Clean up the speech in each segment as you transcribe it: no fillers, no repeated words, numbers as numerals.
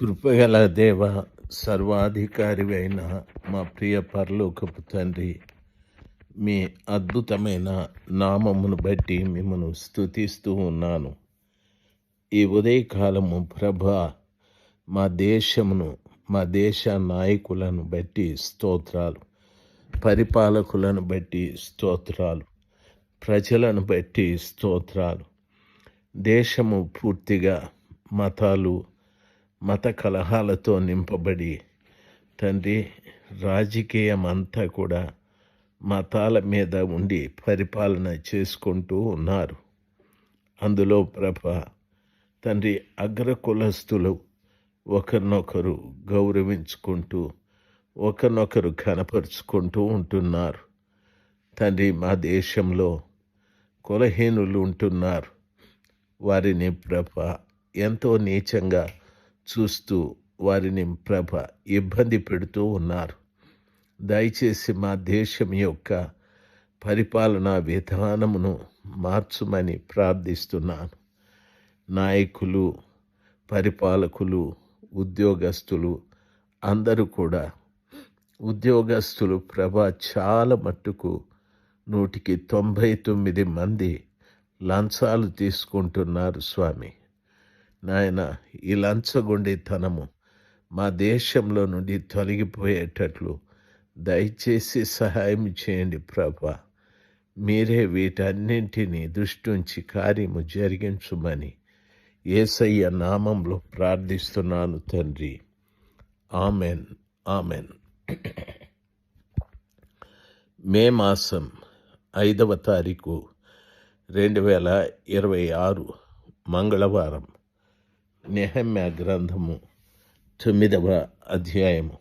కృపగల దేవ, సర్వాధికారివైన మా ప్రియ పరలోకపు తండ్రి, మీ అద్భుతమైన నామమును బట్టి మిమ్మను స్తుతిస్తూ ఉన్నాను. ఈ ఉదయకాలము ప్రభా, మా దేశమును, మా దేశ నాయకులను బట్టి స్తోత్రాలు, పరిపాలకులను బట్టి స్తోత్రాలు, ప్రజలను బట్టి స్తోత్రాలు. దేశము పూర్తిగా మతాలు, మత కలహాలతో నింపబడి తండ్రి, రాజకీయం అంతా కూడా మతాల మీద ఉండి పరిపాలన చేసుకుంటూ ఉన్నారు. అందులో తండ్రి, అగ్రకులస్తులు ఒకరినొకరు గౌరవించుకుంటూ ఒకరినొకరు కనపరుచుకుంటూ ఉంటున్నారు. తండ్రి, మా దేశంలో కులహీనులు ఉంటున్నారు. వారిని ఎంతో నీచంగా చూస్తూ వారిని ఇబ్బంది పెడుతూ ఉన్నారు. దయచేసి మా దేశం యొక్క పరిపాలనా విధానమును మార్చుమని ప్రార్థిస్తున్నాను. నాయకులు, పరిపాలకులు, ఉద్యోగస్తులు అందరూ కూడా, ఉద్యోగస్తులు చాలా మట్టుకు 99 మంది లంచాలు తీసుకుంటున్నారు స్వామి. నాయన, ఈ లంచగొండితనము మా దేశంలో నుండి తొలగిపోయేటట్లు దయచేసి సహాయం చేయండి మీరే వీటన్నింటినీ దృష్టించి కార్యము జరిగించుమని యేసయ్య నామంలో ప్రార్థిస్తున్నాను తండ్రి. Amen, amen. మే మాసం 5వ తారీఖు 2026 మంగళవారం. నెహెమ్యా గ్రంథము 9వ అధ్యాయము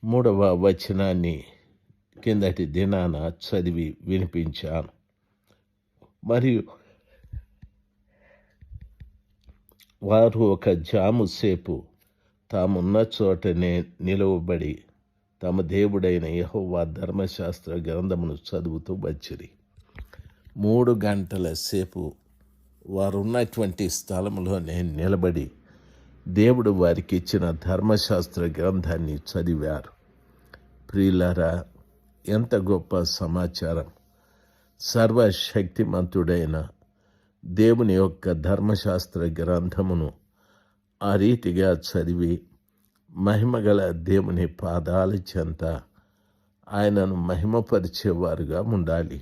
3వ వచనాన్ని కిందటి దినాన చదివి వినిపించాను. మరియు వారు ఒక జాము సేపు తామున్న చోటనే నిలువబడి తమ దేవుడైన యెహోవా ధర్మశాస్త్ర గ్రంథమును చదువుతూ వచ్చిరి. 3 గంటల సేపు వారు ఉన్నటువంటి స్థలంలోనే నిలబడి దేవుడు వారికి ఇచ్చిన ధర్మశాస్త్ర గ్రంథాన్ని చదివారు. ప్రియులారా, ఎంత గొప్ప సమాచారం! సర్వశక్తిమంతుడైన దేవుని యొక్క ధర్మశాస్త్ర గ్రంథమును ఆ రీతిగా చదివి మహిమగల దేవుని పాదాల చెంత ఆయనను మహిమపరిచేవారుగా ఉండాలి.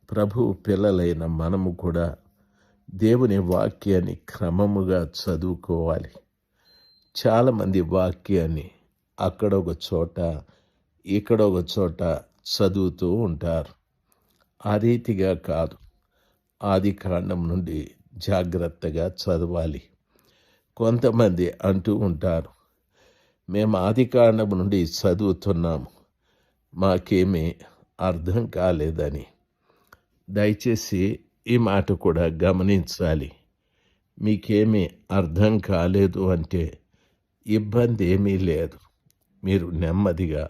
ప్రభు పిల్లలైన మనము కూడా దేవుని వాక్యాన్ని క్రమముగా చదువుకోవాలి. చాలామంది వాక్యాన్ని అక్కడొక చోట ఇక్కడొక చోట చదువుతూ ఉంటారు. ఆ రీతిగా కాదు. ఆది కాండం నుండి జాగ్రత్తగా చదవాలి. కొంతమంది అంటూ ఉంటారు, మేము ఆది కాండం నుండి చదువుతున్నాము, మాకేమీ అర్థం కాలేదని. దయచేసి ఈ మాట కూడా గమనించాలి. మీకేమీ అర్థం కాలేదు అంటే ఇబ్బంది ఏమీ లేదు. మీరు నెమ్మదిగా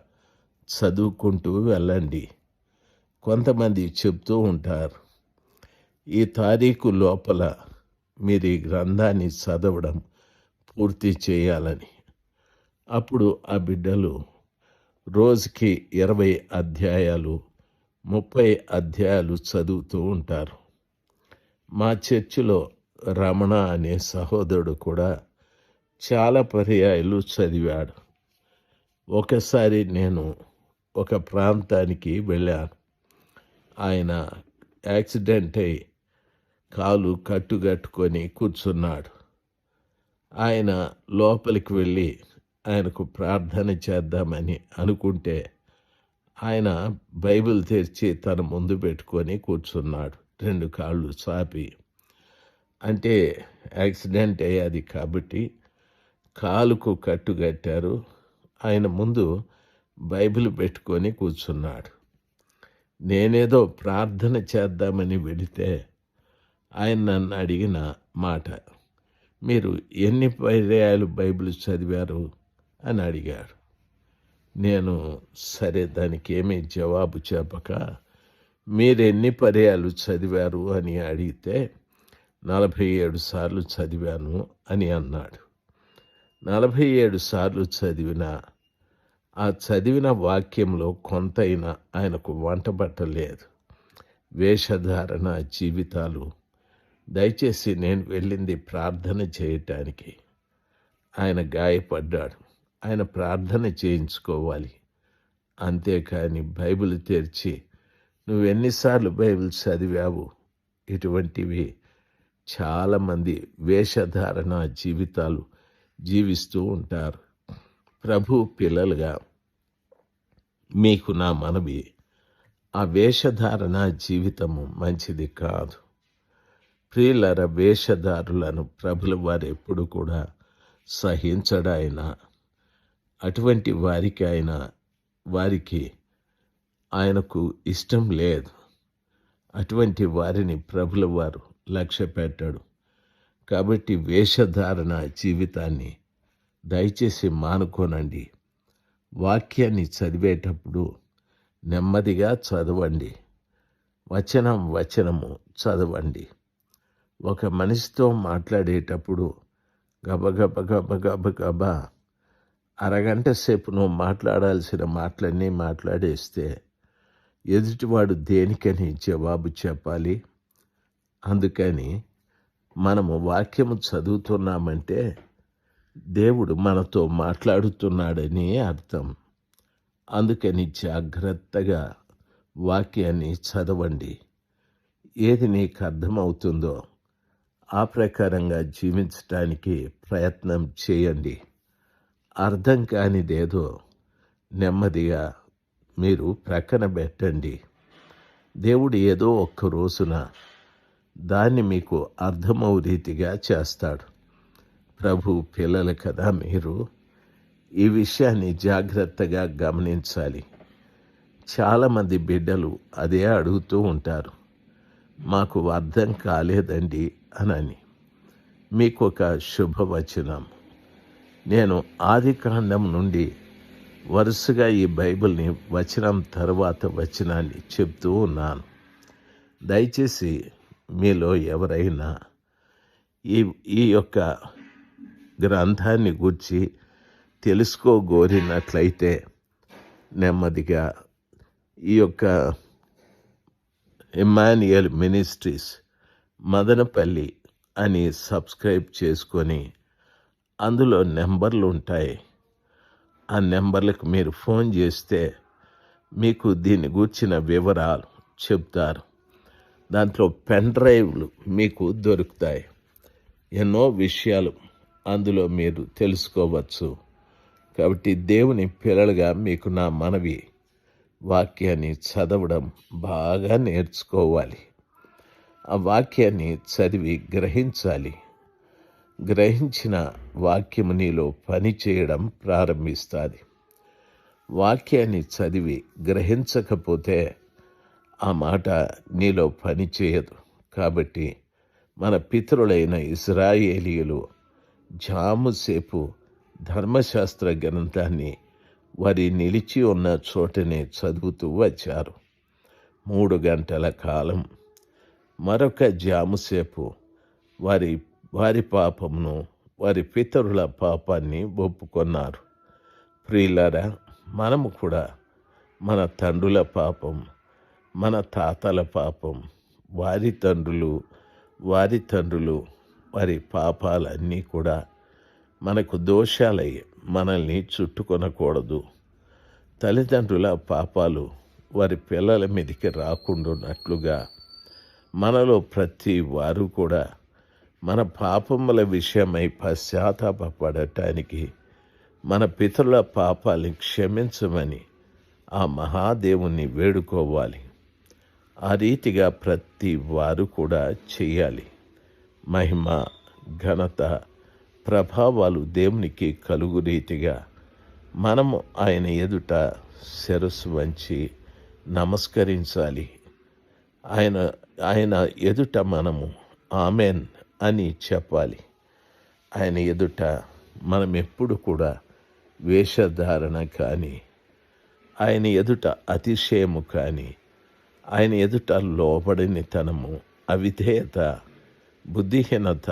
చదువుకుంటూ వెళ్ళండి. కొంతమంది చెప్తూ ఉంటారు, ఈ తారీఖు లోపల మీరు ఈ గ్రంథాన్ని చదవడం పూర్తి చేయాలని. అప్పుడు ఆ బిడ్డలు రోజుకి 20 అధ్యాయాలు, 30 అధ్యాయాలు చదువుతూ ఉంటారు. మా చర్చిలో రమణ అనే సహోదరుడు కూడా చాలా పర్యాయాలు చదివాడు. ఒకసారి నేను ఒక ప్రాంతానికి వెళ్ళాను. ఆయన యాక్సిడెంట్ అయి కాలు కట్టుకొని కూర్చున్నాడు. ఆయన లోపలికి వెళ్ళి ఆయనకు ప్రార్థన చేద్దామని అనుకుంటే ఆయన బైబిల్ తెరిచి తన ముందు పెట్టుకొని కూర్చున్నాడు, 2 కాళ్ళు చాపి. అంటే యాక్సిడెంట్ అయ్యేది కాబట్టి కాలుకు కట్టుకట్టారు. ఆయన ముందు బైబిల్ పెట్టుకొని కూర్చున్నాడు. నేనేదో ప్రార్థన చేద్దామని వెళితే ఆయన నన్ను అడిగిన మాట, మీరు ఎన్ని పర్యాయాలు బైబిల్ చదివారు అని అడిగాడు. నేను సరే దానికి ఏమీ జవాబు చెప్పక, మీరెన్ని పర్యాలు చదివారు అని అడిగితే 47 సార్లు చదివాను అని అన్నాడు. 47 సార్లు చదివినా ఆ చదివిన వాక్యంలో కొంతైనా ఆయనకు వంటబట్టలేదు. వేషధారణ జీవితాలు. దయచేసి నేను వెళ్ళింది ప్రార్థన చేయటానికి. ఆయన గాయపడ్డాడు. ఆయన ప్రార్థన చేయించుకోవాలి. అంతేకాని బైబిల్ తెరిచి నువ్వెన్నిసార్లు బైబిల్ చదివావు, ఇటువంటివి చాలామంది వేషధారణ జీవితాలు జీవిస్తూ ఉంటారు. ప్రభు పిల్లలుగా మీకు నా మనవి, ఆ వేషధారణ జీవితము మంచిది కాదు. ప్రియులర, వేషధారులను ప్రభుల వారు ఎప్పుడు కూడా సహించడాయన. అటువంటి వారికి ఆయనకు ఇష్టం లేదు. అటువంటి వారిని ప్రభుల వారు లక్ష్య పెట్టాడు. కాబట్టి వేషధారణ జీవితాన్ని దయచేసి మానుకోనండి. వాక్యాన్ని చదివేటప్పుడు నెమ్మదిగా చదవండి. వచనము చదవండి. ఒక మనిషితో మాట్లాడేటప్పుడు గబగబా అరగంట సేపు నువ్వు మాట్లాడాల్సిన మాటలన్నీ మాట్లాడేస్తే ఎదుటివాడు దేనికని జవాబు చెప్పాలి. అందుకని మనము వాక్యము చదువుతున్నామంటే దేవుడు మనతో మాట్లాడుతున్నాడని అర్థం. అందుకని జాగ్రత్తగా వాక్యాన్ని చదవండి. ఏది నీకు అర్థమవుతుందో ఆ ప్రకారంగా జీవించటానికి ప్రయత్నం చేయండి. అర్థం కానిదేదో నెమ్మదిగా మీరు ప్రక్కన పెట్టండి. దేవుడు ఏదో ఒక్క రోజున దాన్ని మీకు అర్థమవు రీతిగా చేస్తాడు. ప్రభు పిల్లలు కదా మీరు, ఈ విషయాన్ని జాగ్రత్తగా గమనించాలి. చాలామంది బిడ్డలు అదే అడుగుతూ ఉంటారు, మాకు అర్థం కాలేదండి అని. మీకు ఒక శుభవచనం. నేను ఆదికాండం నుండి వరుసగా ఈ బైబిల్ని వచనం తర్వాత వచనాన్ని చెప్తూ ఉన్నాను. దయచేసి మీలో ఎవరైనా ఈ యొక్క గ్రంథాన్ని గూర్చి తెలుసుకోగోరినట్లయితే నెమ్మదిగా ఈ యొక్క ఇమ్మాన్యుయల్ మినిస్ట్రీస్ మదనపల్లి అని సబ్స్క్రైబ్ చేసుకొని అందులో నెంబర్లు ఉంటాయి. ఆ నెంబర్లకు మీరు ఫోన్ చేస్తే మీకు దీన్ని గూర్చిన వివరాలు చెప్తారు. దాంట్లో పెన్ డ్రైవ్లు మీకు దొరుకుతాయి. ఎన్నో విషయాలు అందులో మీరు తెలుసుకోవచ్చు. కాబట్టి దేవుని పిల్లలుగా మీకు నా మనవి, వాక్యాన్ని చదవడం బాగా నేర్చుకోవాలి. ఆ వాక్యాన్ని చదివి గ్రహించాలి. గ్రహించిన వాక్యము నీలో పని చేయడం ప్రారంభిస్తుంది. వాక్యాన్ని చదివి గ్రహించకపోతే ఆ మాట నీలో పని చేయదు. కాబట్టి మన పితరులైన ఇశ్రాయేలీయులు జాముసేపు ధర్మశాస్త్ర గ్రంథాన్ని వారి నిలిచి ఉన్న చోటనే చదువుతూ వచ్చారు. 3 గంటల కాలం. మరొక జాముసేపు వారి పాపమును, వారి పితరుల పాపాన్ని ఒప్పుకొన్నారు. ప్రియులారా, మనము కూడా మన తండ్రుల పాపం, మన తాతల పాపం, వారి తండ్రులు వారి పాపాలన్నీ కూడా మనకు దోషాలై మనల్ని చుట్టుకొనకూడదు. తల్లిదండ్రుల పాపాలు వారి పిల్లల మీదకి రాకుండానట్లుగా మనలో ప్రతి వారు కూడా మన పాపముల విషయమై పశ్చాత్తాపపడటానికి, మన పితరుల పాపాలని క్షమించమని ఆ మహాదేవుని వేడుకోవాలి. ఆ రీతిగా ప్రతి వారు కూడా చేయాలి. మహిమ, ఘనత, ప్రభావాలు దేవునికి కలుగు రీతిగా మనము ఆయన ఎదుట శిరస్సు వంచి నమస్కరించాలి. ఆయన ఎదుట మనము ఆమెన్ అని చెప్పాలి. ఆయన ఎదుట మనం ఎప్పుడు కూడా వేషధారణ కానీ, ఆయన ఎదుట అతిశయము కానీ, ఆయన ఎదుట లోబడినితనము, అవిధేయత, బుద్ధిహీనత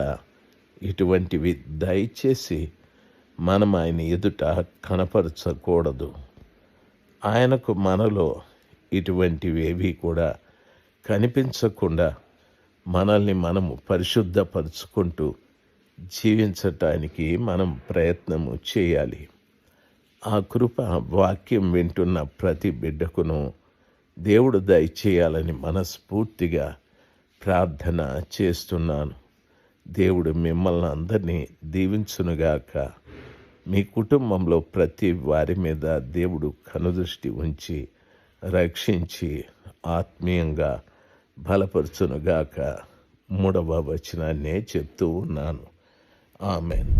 ఇటువంటివి దయచేసి మనం ఆయన ఎదుట కనపరచకూడదు. ఆయనకు మనలో ఇటువంటివేవి కూడా కనిపించకుండా మనల్ని మనము పరిశుద్ధపరుచుకుంటూ జీవించటానికి మనం ప్రయత్నము చేయాలి. ఆ కృప వాక్యం వింటున్న ప్రతి బిడ్డకును దేవుడు దయచేయాలని మనస్ఫూర్తిగా ప్రార్థన చేస్తున్నాను. దేవుడు మిమ్మల్ని అందరినీ దీవించునుగాక. మీ కుటుంబంలో ప్రతి వారి మీద దేవుడు కనుదృష్టి ఉంచి రక్షించి ఆత్మీయంగా బలపరచునుగాక. 3వ వచనాన్నే చెప్తూ ఉన్నాను. ఆమేన్.